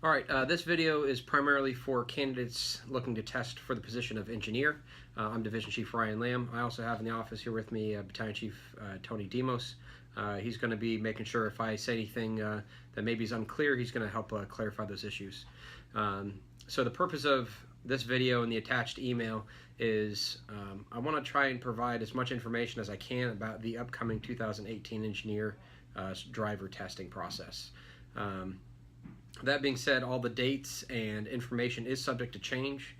All right, this video is primarily for candidates looking to test for the position of engineer. I'm Division Chief Ryan Lamb. I also have in the office here with me Battalion Chief Tony Demos. He's going to be making sure if I say anything that maybe is unclear, he's going to help clarify those issues. So the purpose of this video and the attached email is I want to try and provide as much information as I can about the upcoming 2018 engineer driver testing process. That being said, all the dates and information is subject to change,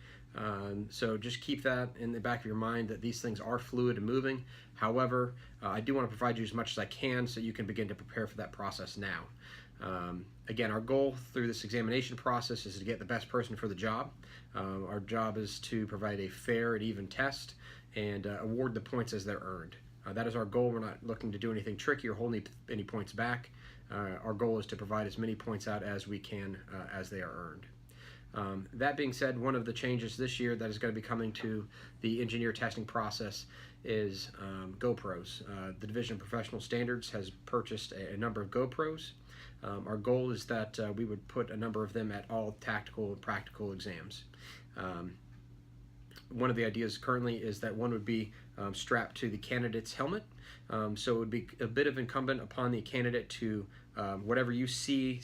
so just keep that in the back of your mind that these things are fluid and moving. However, I do want to provide you as much as I can so you can begin to prepare for that process now. Again, our goal through this examination process is to get the best person for the job. Our job is to provide a fair and even test and award the points as they're earned. That is our goal. We're not looking to do anything tricky or hold any points back. Our goal is to provide as many points out as we can as they are earned. That being said, one of the changes this year that is going to be coming to the engineer testing process is GoPros. The Division of Professional Standards has purchased a number of GoPros. Our goal is that we would put a number of them at all tactical and practical exams. One of the ideas currently is that one would be strapped to the candidate's helmet. So it would be a bit of incumbent upon the candidate to, whatever you see,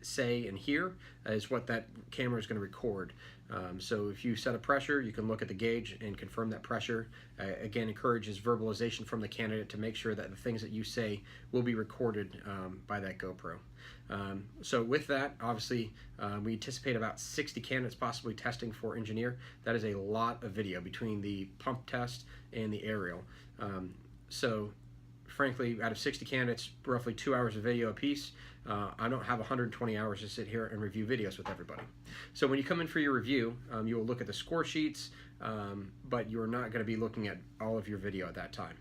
say, and hear is what that camera is going to record. So if you set a pressure, you can look at the gauge and confirm that pressure. Again, encourages verbalization from the candidate to make sure that the things that you say will be recorded by that GoPro. So with that, obviously, we anticipate about 60 candidates possibly testing for engineer. That is a lot of video between the pump test and the aerial. So frankly, out of 60 candidates, roughly 2 hours of video apiece. I don't have 120 hours to sit here and review videos with everybody. So when you come in for your review, you will look at the score sheets, but you're not going to be looking at all of your video at that time.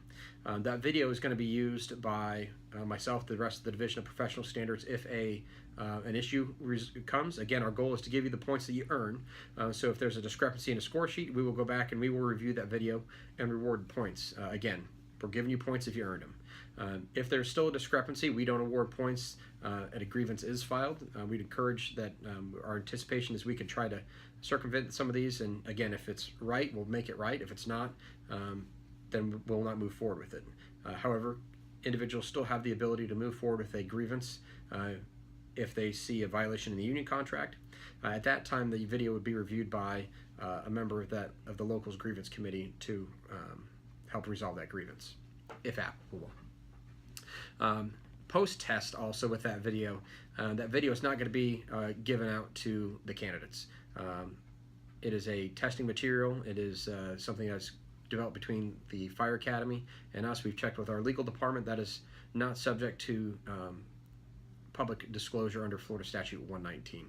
That video is going to be used by myself, the rest of the Division of Professional Standards, if an issue comes. Again, our goal is to give you the points that you earn. So if there's a discrepancy in a score sheet, we will go back and we will review that video and reward points. Again, we're giving you points if you earned them. If there's still a discrepancy, we don't award points and a grievance is filed. We'd encourage that. Our anticipation is we can try to circumvent some of these, and again, if it's right, we'll make it right. If it's not, then we'll not move forward with it. However, individuals still have the ability to move forward with a grievance if they see a violation in the union contract. At that time, the video would be reviewed by a member of the local's grievance committee to help resolve that grievance, if applicable. Post-test also with that video is not going to be given out to the candidates. It is a testing material. It is something that's developed between the Fire Academy and us. We've checked with our legal department. That is not subject to public disclosure under Florida Statute 119.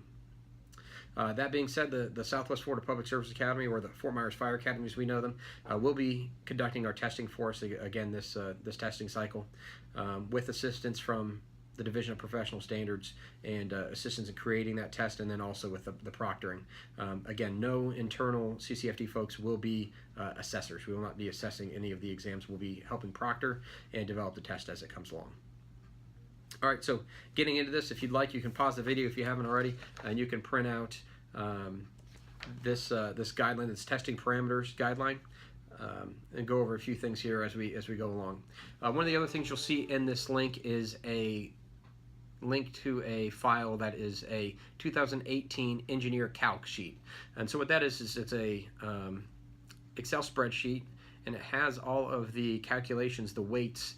That being said, the Southwest Florida Public Service Academy, or the Fort Myers Fire Academy as we know them, will be conducting our testing for us again this testing cycle with assistance from the Division of Professional Standards and assistance in creating that test, and then also with the proctoring. Again, no internal CCFD folks will be assessors. We will not be assessing any of the exams. We'll be helping proctor and develop the test as it comes along. All right, so getting into this, if you'd like, you can pause the video if you haven't already, and you can print out this guideline, this testing parameters guideline, and go over a few things here as we go along. One of the other things you'll see in this link is a link to a file that is a 2018 engineer calc sheet. And so what that is it's a Excel spreadsheet, and it has all of the calculations, the weights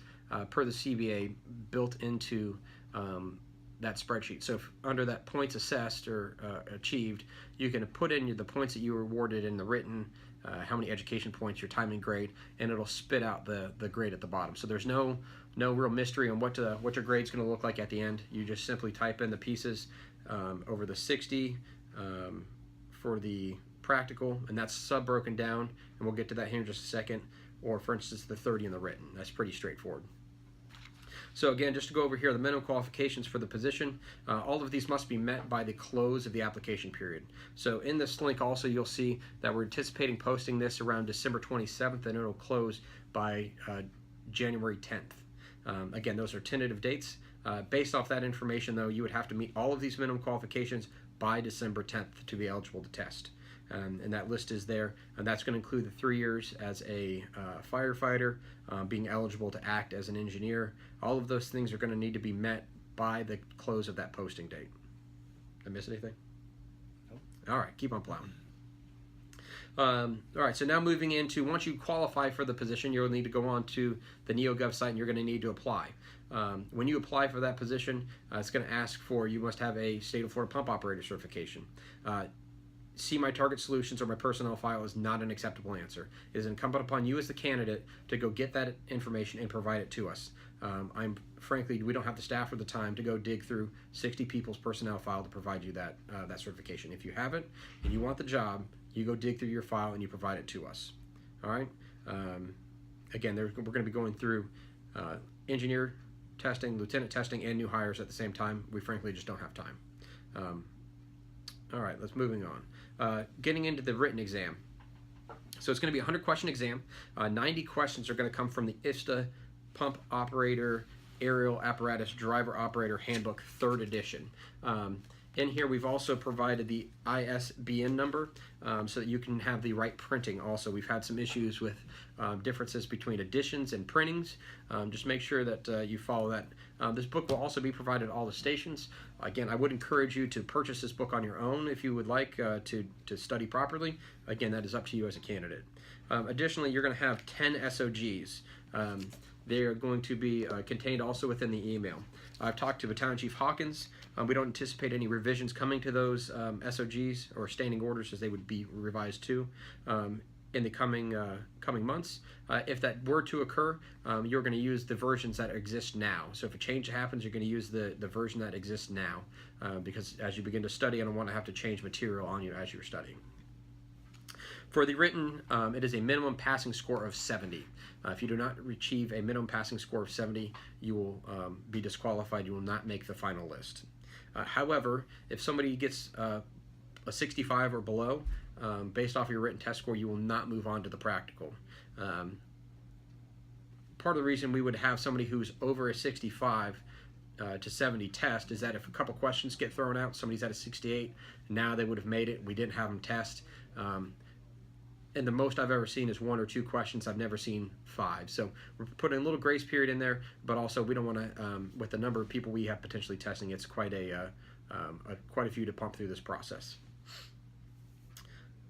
per the CBA built into that spreadsheet. So if under that points assessed or achieved, you can put in the points that you were awarded in the written, how many education points, your time and grade, and it'll spit out the grade at the bottom. So there's no real mystery on what your grade's going to look like at the end. You just simply type in the pieces over the 60 for the practical, and that's sub-broken down, and we'll get to that here in just a second, or for instance the 30 in the written. That's pretty straightforward. So again, just to go over here, the minimum qualifications for the position, all of these must be met by the close of the application period. So in this link also you'll see that we're anticipating posting this around December 27th, and it'll close by January 10th. Again, those are tentative dates. Based off that information, though, you would have to meet all of these minimum qualifications by December 10th to be eligible to test. And that list is there, and that's going to include the 3 years as a firefighter, being eligible to act as an engineer. All of those things are going to need to be met by the close of that posting date. Did I miss anything? Nope. All right, keep on plowing. All right, so now moving into, once you qualify for the position, you'll need to go on to the NeoGov site and you're going to need to apply. When you apply for that position, it's going to ask for, you must have a State of Florida pump operator certification. See my target solutions or my personnel file is not an acceptable answer. It is incumbent upon you as the candidate to go get that information and provide it to us. Frankly, we don't have the staff or the time to go dig through 60 people's personnel file to provide you that certification. If you have it and you want the job, you go dig through your file and you provide it to us. All right. Again, we're going to be going through engineer testing, lieutenant testing, and new hires at the same time. We frankly just don't have time. All right, let's moving on. Getting into the written exam. So it's going to be a 100-question exam. 90 questions are going to come from the ISTA Pump Operator Aerial Apparatus Driver Operator Handbook 3rd edition. In here, we've also provided the ISBN number so that you can have the right printing also. We've had some issues with differences between editions and printings. Just make sure that you follow that. This book will also be provided at all the stations. Again, I would encourage you to purchase this book on your own if you would like to study properly. Again, that is up to you as a candidate. Additionally, you're going to have 10 SOGs. They are going to be contained also within the email. I've talked to Battalion Chief Hawkins. We don't anticipate any revisions coming to those SOGs or standing orders, as they would be revised too in the coming months. If that were to occur, you're going to use the versions that exist now. So if a change happens, you're going to use the version that exists now because as you begin to study, I don't want to have to change material on you as you're studying. For the written, it is a minimum passing score of 70. If you do not achieve a minimum passing score of 70, you will be disqualified. You will not make the final list. However, if somebody gets a 65 or below, based off your written test score, you will not move on to the practical. Part of the reason we would have somebody who's over a 65 to 70 test is that if a couple questions get thrown out, somebody's at a 68, now they would have made it. We didn't have them test. And the most I've ever seen is 1 or 2 questions. I've never seen 5. So we're putting a little grace period in there, but also we don't want to, with the number of people we have potentially testing, it's quite a few to pump through this process.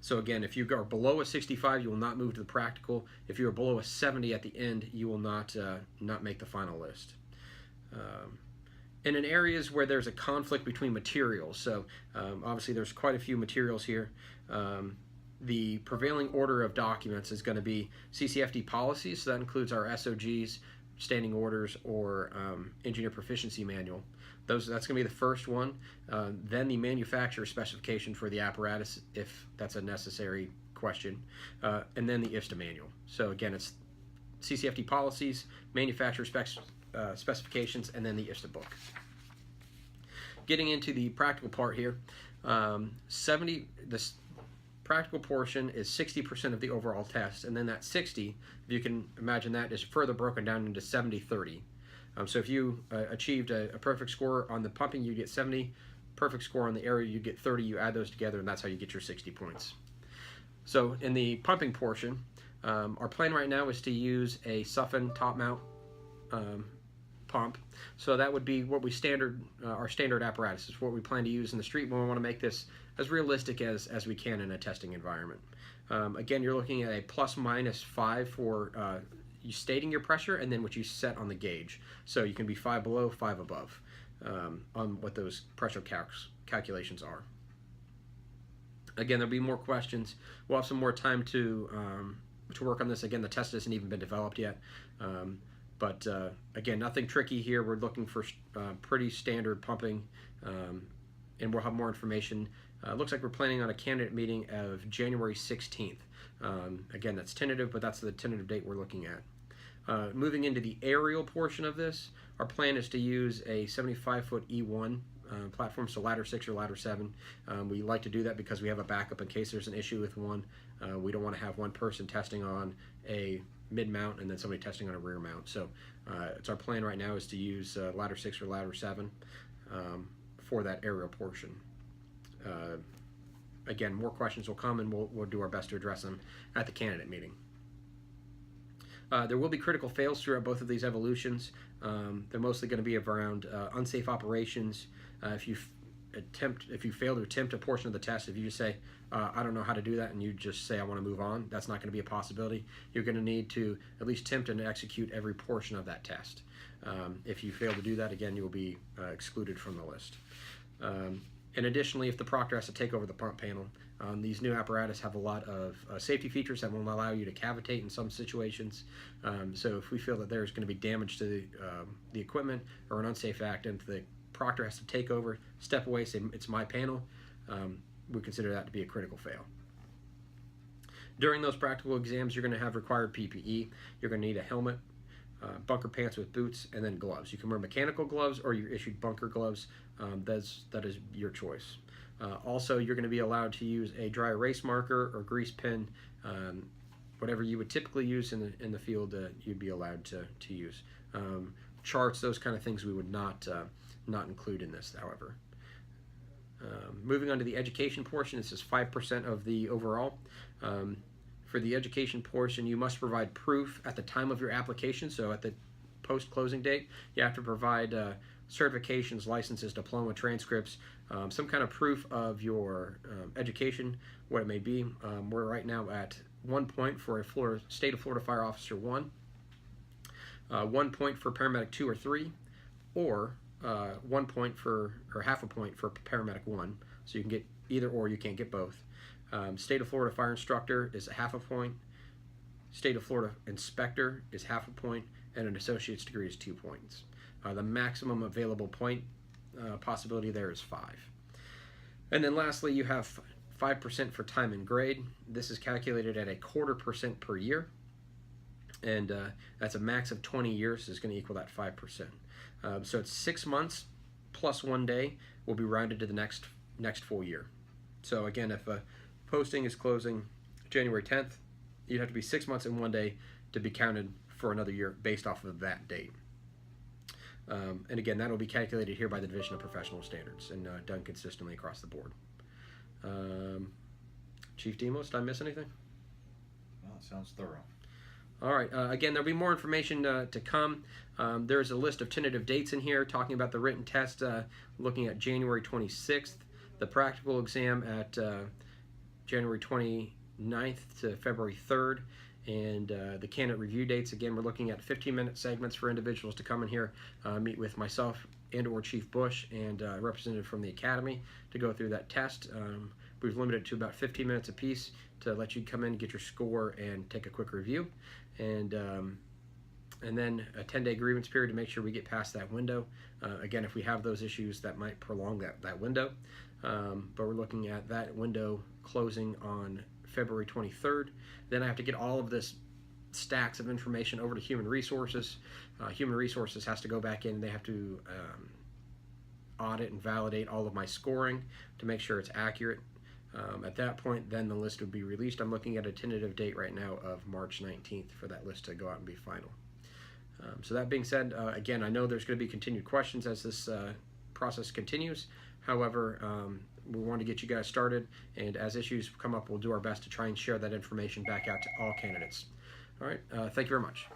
So again, if you are below a 65, you will not move to the practical. If you are below a 70 at the end, you will not make the final list. And in areas where there's a conflict between materials, so obviously there's quite a few materials here. The prevailing order of documents is going to be CCFD policies, so that includes our SOGs, standing orders, or engineer proficiency manual. That's going to be the first one. Then the manufacturer specification for the apparatus, if that's a necessary question, and then the ISTA manual. So again, it's CCFD policies, manufacturer specifications, and then the ISTA book. Getting into the practical part here, this practical portion is 60% of the overall test, and then that 60, if you can imagine that, is further broken down into 70-30. So if you achieved a perfect score on the pumping, you get 70, perfect score on the area, you get 30, you add those together, and that's how you get your 60 points. So in the pumping portion, our plan right now is to use a Suffin top mount pump. So that would be what we our standard apparatus is what we plan to use in the street when we want to make this as realistic as we can in a testing environment. Again, you're looking at a ±5 for you stating your pressure and then what you set on the gauge. So you can be 5 below, 5 above on what those pressure calculations are. Again, there'll be more questions. We'll have some more time to work on this. Again, the test hasn't even been developed yet. But again, nothing tricky here. We're looking for pretty standard pumping, and we'll have more information. Looks like we're planning on a candidate meeting of January 16th. Again, that's tentative, but that's the tentative date we're looking at. Moving into the aerial portion of this, our plan is to use a 75-foot E1 platform, so ladder 6 or ladder 7. We like to do that because we have a backup in case there's an issue with one. We don't want to have one person testing on a mid-mount and then somebody testing on a rear mount. So it's our plan right now is to use ladder 6 or ladder 7 for that aerial portion. again, more questions will come, and we'll do our best to address them at the candidate meeting. There will be critical fails throughout both of these evolutions. They're mostly going to be around unsafe operations. If you fail to attempt a portion of the test, if you just say, I don't know how to do that, and you just say, I want to move on, that's not going to be a possibility. You're going to need to at least attempt and execute every portion of that test. If you fail to do that, again, you'll be excluded from the list. And additionally, if the proctor has to take over the pump panel, these new apparatus have a lot of safety features that will allow you to cavitate in some situations. So if we feel that there's going to be damage to the equipment or an unsafe act, and the proctor has to take over, step away, say, it's my panel, we consider that to be a critical fail. During those practical exams, you're going to have required PPE. You're going to need a helmet, bunker pants with boots, and then gloves. You can wear mechanical gloves, or you're issued bunker gloves. That is your choice. Also, you're going to be allowed to use a dry erase marker or grease pen, whatever you would typically use in the field. You'd be allowed to use charts, those kind of things. We would not include in this, however. Moving on to the education portion, this is 5% of the overall. For the education portion, you must provide proof at the time of your application. So at the post-closing date, you have to provide certifications, licenses, diploma, transcripts, some kind of proof of your education, what it may be. We're right now at 1 point for a State of Florida Fire Officer 1, 1 point for Paramedic 2 or 3, or 1 point or half a point for Paramedic 1. So you can get either or, you can't get both. State of Florida Fire Instructor is a half a point. State of Florida Inspector is half a point, and an associate's degree is 2 points. The maximum available point possibility there is 5. And then lastly, you have 5% for time and grade. This is calculated at 1/4% per year, and that's a max of 20 years, is going to equal that 5%. So it's 6 months plus 1 day will be rounded to the next full year. So again, if a posting is closing January 10th, you'd have to be 6 months and 1 day to be counted for another year based off of that date. And again, that will be calculated here by the Division of Professional Standards and done consistently across the board. Chief Demos, did I miss anything? Well, it sounds thorough. All right. Again, there'll be more information to come. There's a list of tentative dates in here talking about the written test, looking at January 26th, the practical exam at January 29th to February 3rd, and the candidate review dates. Again, we're looking at 15-minute segments for individuals to come in here, meet with myself and or Chief Bush and a representative from the Academy to go through that test. We've limited it to about 15 minutes apiece to let you come in, get your score, and take a quick review. And then a 10-day grievance period to make sure we get past that window. Again, if we have those issues, that might prolong that window. But we're looking at that window closing on February 23rd. Then I have to get all of this stacks of information over to Human Resources. Human Resources has to go back in. They have to audit and validate all of my scoring to make sure it's accurate. At that point, then the list would be released. I'm looking at a tentative date right now of March 19th for that list to go out and be final. So that being said, again, I know there's going to be continued questions as this process continues. However, we want to get you guys started, and as issues come up, we'll do our best to try and share that information back out to all candidates. All right, thank you very much.